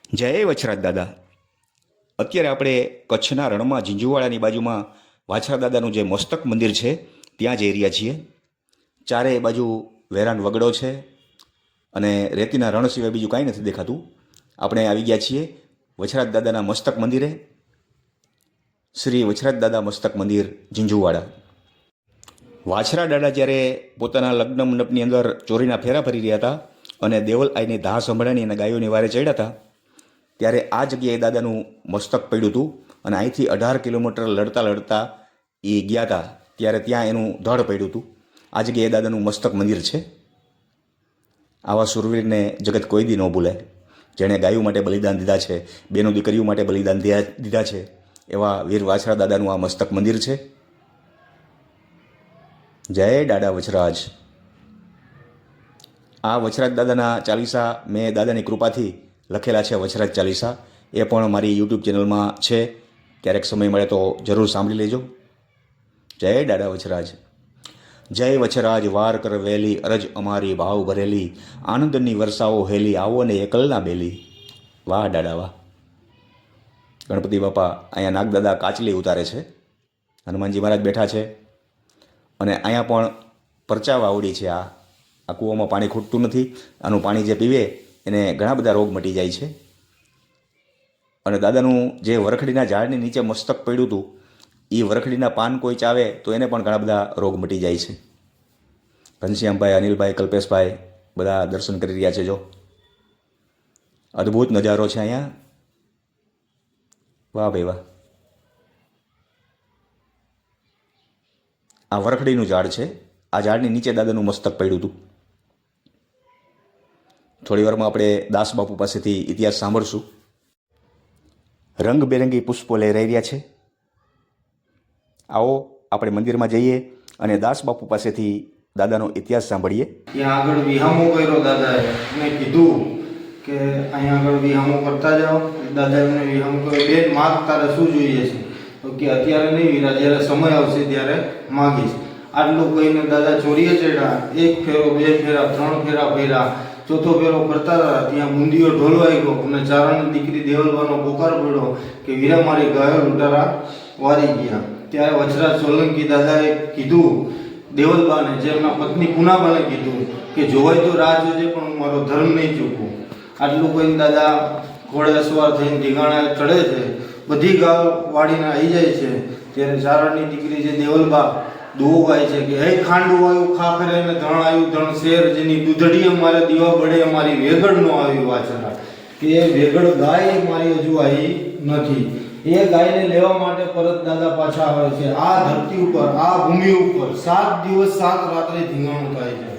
જય વછરાજ દાદા. અત્યારે આપણે કચ્છના રણમાં ઝીંઝુવાડાની બાજુમાં વાછરા દાદાનું જે મસ્તક મંદિર છે ત્યાં જઈ રહ્યા છીએ. ચારેય બાજુ વેરાન વગડો છે અને રેતીના રણ સિવાય બીજું કાંઈ નથી દેખાતું. આપણે આવી ગયા છીએ વછરાજ દાદાના મસ્તક મંદિરે. શ્રી વછરાજ દાદા મસ્તક મંદિર ઝીંઝુવાડા. વાછરા દાદા જ્યારે પોતાના લગ્ન મંડપની અંદર ચોરીના ફેરા ફરી રહ્યા હતા અને દેવલ આઈની ધાહ સંભળાની અને ગાયોની વારે ચડ્યા હતા ત્યારે આ જગ્યાએ દાદાનું મસ્તક પડ્યું હતું અને અહીંથી 18 કિલોમીટર લડતા લડતા એ ગયા હતા ત્યારે ત્યાં એનું ધડ પડ્યું હતું. આ જગ્યાએ દાદાનું મસ્તક મંદિર છે. આવા સુરવીરને જગત કોઈ દી ન ભૂલે, જેણે ગાયો માટે બલિદાન દીધા છે, બેનો દીકરીઓ માટે બલિદાન દીધા છે, એવા વીર વાછરા દાદાનું આ મસ્તક મંદિર છે. જય દાદા વછરાજ. આ વછરાજ દાદાના ચાલીસા મેં દાદાની કૃપાથી લખેલા છે, વછરાજ ચાલીસા. એ પણ મારી યુટ્યુબ ચેનલમાં છે, ક્યારેક સમય મળે તો જરૂર સાંભળી લેજો. જય દાદા વછરાજ. જય વછરાજ વાર કર વહેલી, અરજ અમારી ભાવ ભરેલી, આનંદની વર્ષાઓ હેલી, આવો ને એકલના બેલી. વાહ દાદા વાહ. ગણપતિ બાપા અહીંયા નાગદાદા કાચલી ઉતારે છે, હનુમાનજી મહારાજ બેઠા છે અને અહીંયા પણ પરચા વાવડી છે. આ કૂવામાં પાણી ખૂટતું નથી. આનું પાણી જે પીવે એને ઘણા બધા રોગ મટી જાય છે. અને દાદાનું જે વરખડીના ઝાડની નીચે મસ્તક પડ્યું હતું એ વરખડીના પાન કોઈ ચાવે તો એને પણ ઘણા બધા રોગ મટી જાય છે. ઘનશ્યામભાઈ, અનિલભાઈ, કલ્પેશભાઈ બધા દર્શન કરી રહ્યા છે. જો અદ્ભુત નજારો છે અહીંયા. વાહ ભાઈ વાહ. આ વરખડીનું ઝાડ છે. આ ઝાડની નીચે દાદાનું મસ્તક પડ્યું હતું. થોડી વારમાં આપણે દાસ બાપુ પાસેથી ઇતિહાસ સાંભળશું. રંગબેરંગી પુષ્પો લહેરાઈ રહ્યા છે. આવો આપણે મંદિરમાં જઈએ અને દાસ બાપુ પાસેથી દાદાનો ઇતિહાસ સાંભળીએ. ત્યાં આગળ વિહામો કર્યો દાદાએ. મેં કીધું કે અહીંયા આગળ વિહામો કરતા જાઓ. દાદાએ મને વિહામો કર્યો, બેન માગ તારે શું જોઈએ છે? તો કે અત્યારે નહીં વીરા, જ્યારે સમય આવશે ત્યારે માગીશ. આટલું કહીને દાદા ચોરીએ ચડ્યા. 1 ફેરો, 2 ફેરા, 3 ફેરા ફેર્યા. ચોથો ફેરો કરતા હતા ત્યાં બુંદીઓ ઢોલવાઈ ગયો અને ચારણની દીકરી દેવલબાનો પોકાર પડ્યો કે વીરા મારી ગાયો લૂંટારા વારી ગયા. ત્યારે વછરાજ સોલંકી દાદાએ કીધું દેવલબાને, જે એમના પત્ની પૂનાબાને કીધું કે જોવાય તો રાહ જોજે પણ હું મારો ધર્મ નહીં ચૂકું. આટલું કહીને દાદા ઘોડે સવાર થઈને ઢીંગાણા ચડે છે. બધી ગાયો વાળીને આવી જાય છે. ત્યારે ચારણની દીકરી જે દેવલબા દુઓ ગાય છે કે હે ખાંડું આવ્યું ખાખરે ને ધણ આવ્યું ધણ શેર, જેની દૂધડી અમારે દીવા બળે અમારી વેગડ નો આવ્યું વાછરા. કે એ વેગડ ગાય મારી હજુ આવી નથી. એ ગાયને લેવા માટે પરત દાદા પાછા આવે છે. આ ધરતી ઉપર, આ ભૂમિ ઉપર 7 દિવસ 7 રાત્રે ધીંગાણું થાય છે.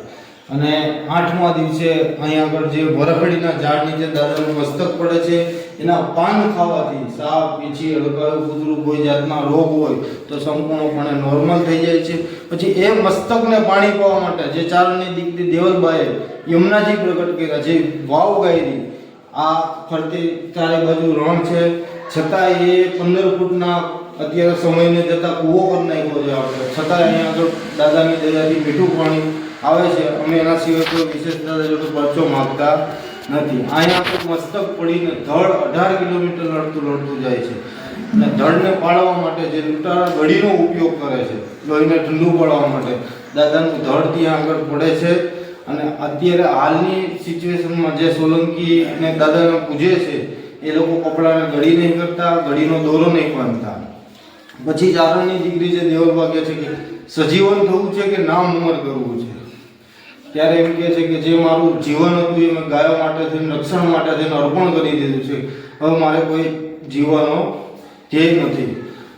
અને 8મા દિવસે અહીંયા આગળ જે વરખડીના ઝાડ નીચે દાદાનું મસ્તક પડે છે. એના પાન ખાવાથી સાપ, પીછી, અળગાયું, કૂતરું, કોઈ જાતના રોગ હોય તો સંપૂર્ણપણે નોર્મલ થઈ જાય છે. પછી એ મસ્તકને પાણી પાવા માટે જે ચારણની દીકરી દેવલબાએ યમુનાજી પ્રગટ કર્યા, જે વાવ ગાયરી, આ ફરતી ચારે બાજુ રણ છે છતાં એ 15 ફૂટના અત્યારે સમયને જતાં કૂવો કરી નાખ્યો છે આપણે, છતાં અહીંયા આગળ દાદાની દયાથી મીઠું પાણી આવે છે. અમે એના સિવાય કોઈ વિશેષ દાદા જોડે પરચો માગતા નથી. અહીંયા તો મસ્તક પડીને ધડ 18 કિલોમીટર લડતું જાય છે. અને ધડને પાડવા માટે જે લૂંટારા ગળીનો ઉપયોગ કરે છે, લોહીને ઠંડુ પાડવા માટે દાદાનું ધડ ત્યાં આગળ પડે છે. અને અત્યારે હાલની સિચ્યુએશનમાં જે સોલંકી ને દાદાને પૂજે છે એ લોકો કપડાને ગળી નહીં કરતા, ગળીનો દોરો નહીં બાંધતા. પછી ચારણની દીકરી જે દેવલબા કહે છે કે સજીવન થવું છે કે નામ ઉમર કરવું છે. ત્યારે એમ કહે છે કે જે મારું જીવન હતું એ મેં ગાયો માટે થઈને, રક્ષણ માટે થઈને અર્પણ કરી દીધું છે. હવે મારે કોઈ જીવવાનો ધ્યેય નથી.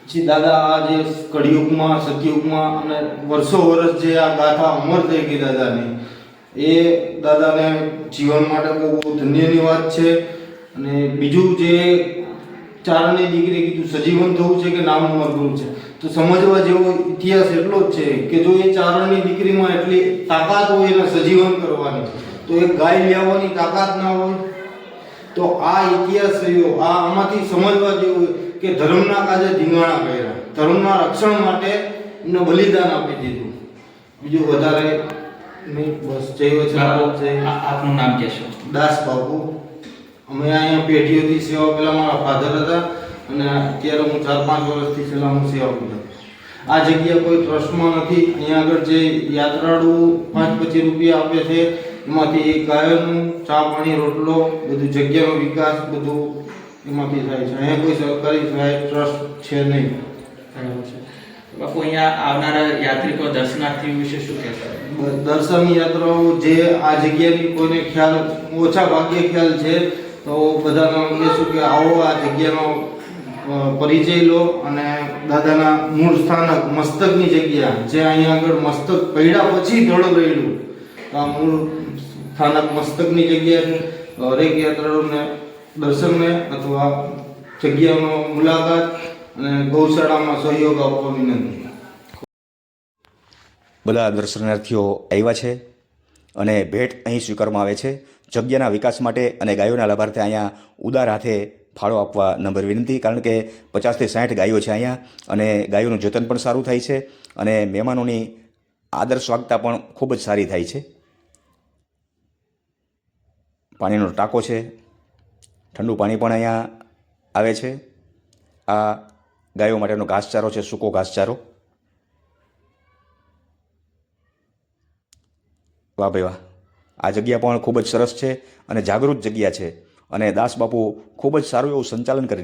પછી દાદા આ જે કળિયુગમાં, સતયુગમાં અને વર્ષો વર્ષ જે આ ગાથા અમર થઈ ગઈ દાદાની, એ દાદાને જીવન માટે બહુ ધન્યની વાત છે. અને બીજું જે ચારણની દીકરી કીધું સજીવન થવું છે કે નામ ઉમર કરવું છે, તો સમજવા જેવો ઇતિહાસ એટલો જ છે કે જો એ ચારણની દીકરીમાં એટલી તાકાત હોય એને સજીવન કરવાની, તો એ ગાય લેવાની તાકાત ના હોય. તો આ ઇતિહાસ રહ્યો. આમાંથી સમજવા જેવું કે ધર્મના કાજે ધીંગાણા કર્યા, ધર્મના રક્ષણ માટે એમને બલિદાન આપી દીધું. બીજું વધારે નહીં, બસ. જય વચરાજ. આપનું નામ કહેશો? દાસ બાપુ. અમે અહીંયા પેઢીઓથી સેવા પેલા મારા ફાધર હતા અને અત્યારે હું 4-5 વર્ષથી છેલ્લા હું સેવા કરું છું. આ જગ્યા કોઈ ટ્રસ્ટમાં નથી. અહીંયા આગળ જે યાત્રાળુ 5-25 રૂપિયા આપે છે એમાંથી ગાયોનું ચા પાણી રોટલો બધું જગ્યાનો વિકાસ બધું એમાંથી થાય છે. અહીંયા કોઈ સરકારી સહાય ટ્રસ્ટ છે નહીં. બરાબર છે. બાપુ, અહીંયા આવનારા યાત્રિકો દર્શનાર્થીઓ વિશે શું કહેશો? દર્શન યાત્રાઓ જે આ જગ્યાની કોઈને ખ્યાલ ઓછા ભાગ્યે ખ્યાલ છે તો બધાને હું કહેશું કે આવો આ જગ્યાનો પરિચય લો અને દાદાના મૂળ સ્થાનક મસ્તકની જગ્યા જે અહીંયા આગળ મસ્તક પડ્યા પછી ધડ રહેલું આ મૂળ સ્થાનક મસ્તકની જગ્યા છે. હરેક યાત્રાળુને દર્શનને અથવા જગ્યાનો મુલાકાત અને ગૌશાળામાં સહયોગ આપવા વિનંતી. બધા દર્શનાર્થીઓ આવ્યા છે અને ભેટ અહીં સ્વીકારવામાં આવે છે. જગ્યાના વિકાસ માટે અને ગાયોના લાભાર્થે અહીંયા ઉદાર હાથે ફાળો આપવા નંબર વિનંતી. કારણ કે 50 થી 60 ગાયો છે અહીંયા અને ગાયોનું જતન પણ સારું થાય છે અને મહેમાનોની આદર સ્વાગતા પણ ખૂબ જ સારી થાય છે. પાણીનો ટાંકો છે, ઠંડુ પાણી પણ અહીંયા આવે છે. આ ગાયો માટેનો ઘાસચારો છે, સૂકો ઘાસચારો. વાહ ભાઈ વાહ, આ જગ્યા પણ ખૂબ જ સરસ છે અને જાગૃત જગ્યા છે અને દાસ બાપુ ખૂબ જ સારું એવું સંચાલન કરી